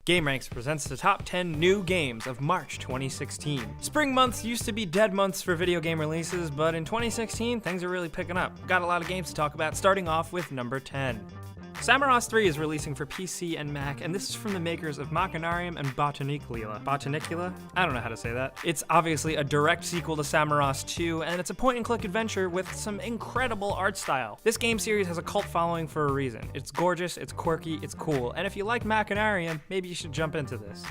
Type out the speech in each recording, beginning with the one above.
GameRanks presents the top 10 new games of March 2016. Spring months used to be dead months for video game releases, but in 2016, things are really picking up. Got a lot of games to talk about, starting off with number 10. Samorost 3 is releasing for PC and Mac, and this is from the makers of Machinarium and Botanicula. Botanicula? I don't know how to say that. It's obviously a direct sequel to Samorost 2, and it's a point-and-click adventure with some incredible art style. This game series has a cult following for a reason. It's gorgeous, it's quirky, it's cool, and if you like Machinarium, maybe you should jump into this.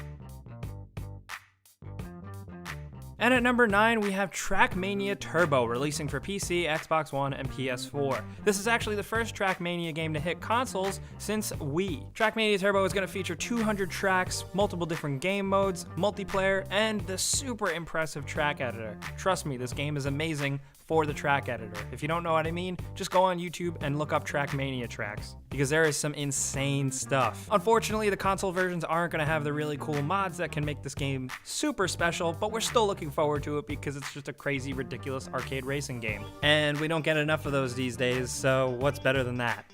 And at number 9, we have Trackmania Turbo, releasing for PC, Xbox One, and PS4. This is actually the first Trackmania game to hit consoles since Wii. Trackmania Turbo is going to feature 200 tracks, multiple different game modes, multiplayer, and the super impressive track editor. Trust me, this game is amazing for the track editor. If you don't know what I mean, just go on YouTube and look up Trackmania tracks, because there is some insane stuff. Unfortunately, the console versions aren't going to have the really cool mods that can make this game super special, but we're still looking forward to it because it's just a crazy, ridiculous arcade racing game. And we don't get enough of those these days, so what's better than that?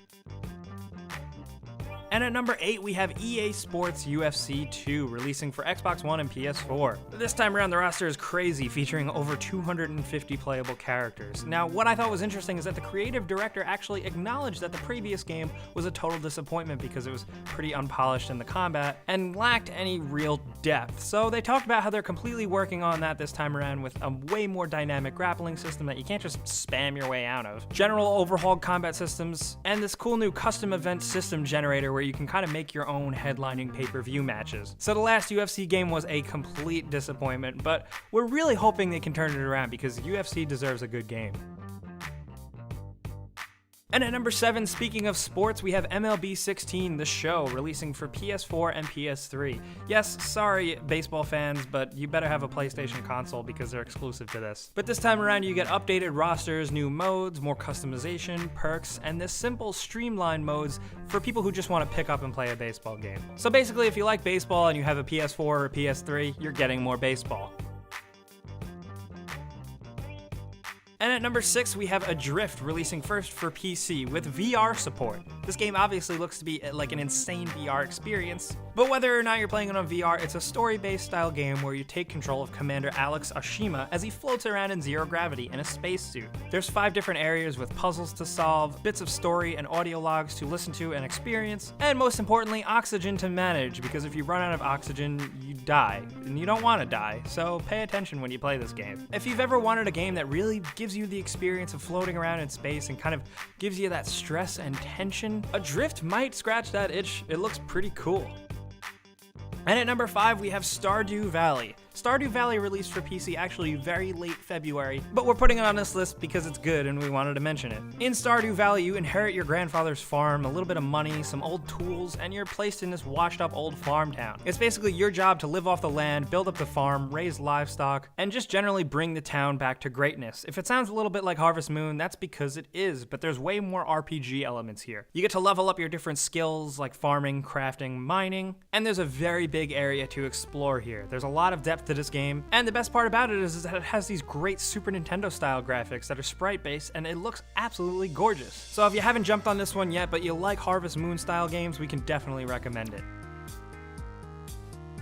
And at number 8, we have EA Sports UFC 2, releasing for Xbox One and PS4. This time around, the roster is crazy, featuring over 250 playable characters. Now, what I thought was interesting is that the creative director actually acknowledged that the previous game was a total disappointment because it was pretty unpolished in the combat and lacked any real depth. So they talked about how they're completely working on that this time around with a way more dynamic grappling system that you can't just spam your way out of, general overhauled combat systems, and this cool new custom event system generator where you can kind of make your own headlining pay-per-view matches. So the last UFC game was a complete disappointment, but we're really hoping they can turn it around because UFC deserves a good game. And at number 7, speaking of sports, we have MLB 16, The Show, releasing for PS4 and PS3. Yes, sorry baseball fans, but you better have a PlayStation console because they're exclusive to this. But this time around you get updated rosters, new modes, more customization, perks, and this simple streamlined modes for people who just want to pick up and play a baseball game. So basically, if you like baseball and you have a PS4 or a PS3, you're getting more baseball. And at number 6, we have Adrift, releasing first for PC with VR support. This game obviously looks to be like an insane VR experience, but whether or not you're playing it on VR, it's a story-based style game where you take control of Commander Alex Oshima as he floats around in zero gravity in a spacesuit. There's 5 different areas with puzzles to solve, bits of story and audio logs to listen to and experience, and most importantly, oxygen to manage, because if you run out of oxygen, you die, and you don't want to die, so pay attention when you play this game. If you've ever wanted a game that really gives you the experience of floating around in space and kind of gives you that stress and tension, Adrift might scratch that itch. It looks pretty cool. And at number 5, we have Stardew Valley. Stardew Valley released for PC actually very late February, but we're putting it on this list because it's good and we wanted to mention it. In Stardew Valley, you inherit your grandfather's farm, a little bit of money, some old tools, and you're placed in this washed up old farm town. It's basically your job to live off the land, build up the farm, raise livestock, and just generally bring the town back to greatness. If it sounds a little bit like Harvest Moon, that's because it is, but there's way more RPG elements here. You get to level up your different skills like farming, crafting, mining, and there's a very big area to explore here. There's a lot of depth to this game, and the best part about it is that it has these great Super Nintendo style graphics that are sprite based, and it looks absolutely gorgeous. So if you haven't jumped on this one yet but you like Harvest Moon style games, we can definitely recommend it.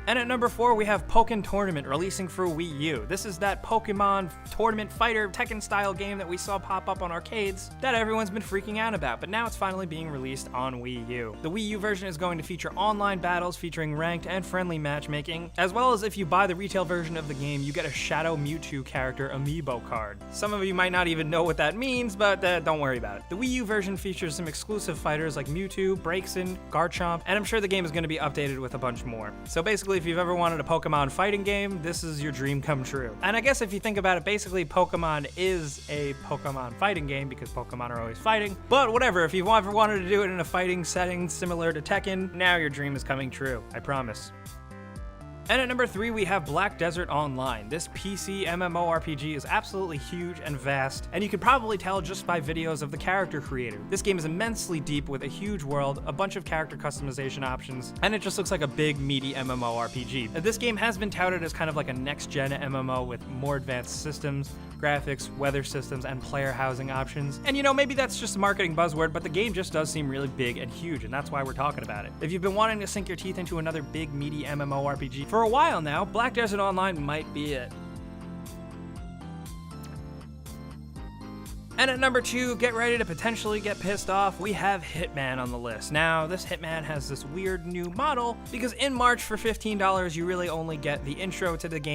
And at number 4, we have Pokken Tournament, releasing for Wii U. This is that Pokemon tournament fighter Tekken style game that we saw pop up on arcades that everyone's been freaking out about, but now it's finally being released on Wii U. The Wii U version is going to feature online battles featuring ranked and friendly matchmaking, as well as if you buy the retail version of the game, you get a Shadow Mewtwo character amiibo card. Some of you might not even know what that means, but don't worry about it. The Wii U version features some exclusive fighters like Mewtwo, Braixen, Garchomp, and I'm sure the game is going to be updated with a bunch more. So basically, if you've ever wanted a Pokemon fighting game, this is your dream come true. And I guess if you think about it, basically Pokemon is a Pokemon fighting game because Pokemon are always fighting. But whatever, if you've ever wanted to do it in a fighting setting similar to Tekken, now your dream is coming true, I promise. And at number 3, we have Black Desert Online. This PC MMORPG is absolutely huge and vast, and you can probably tell just by videos of the character creator. This game is immensely deep with a huge world, a bunch of character customization options, and it just looks like a big, meaty MMORPG. This game has been touted as kind of like a next-gen MMO with more advanced systems, graphics, weather systems, and player housing options. And you know, maybe that's just a marketing buzzword, but the game just does seem really big and huge, and that's why we're talking about it. If you've been wanting to sink your teeth into another big, meaty MMORPG for a while now, Black Desert Online might be it. And at number 2, get ready to potentially get pissed off, we have Hitman on the list. Now, this Hitman has this weird new model because in March for $15, you really only get the intro to the game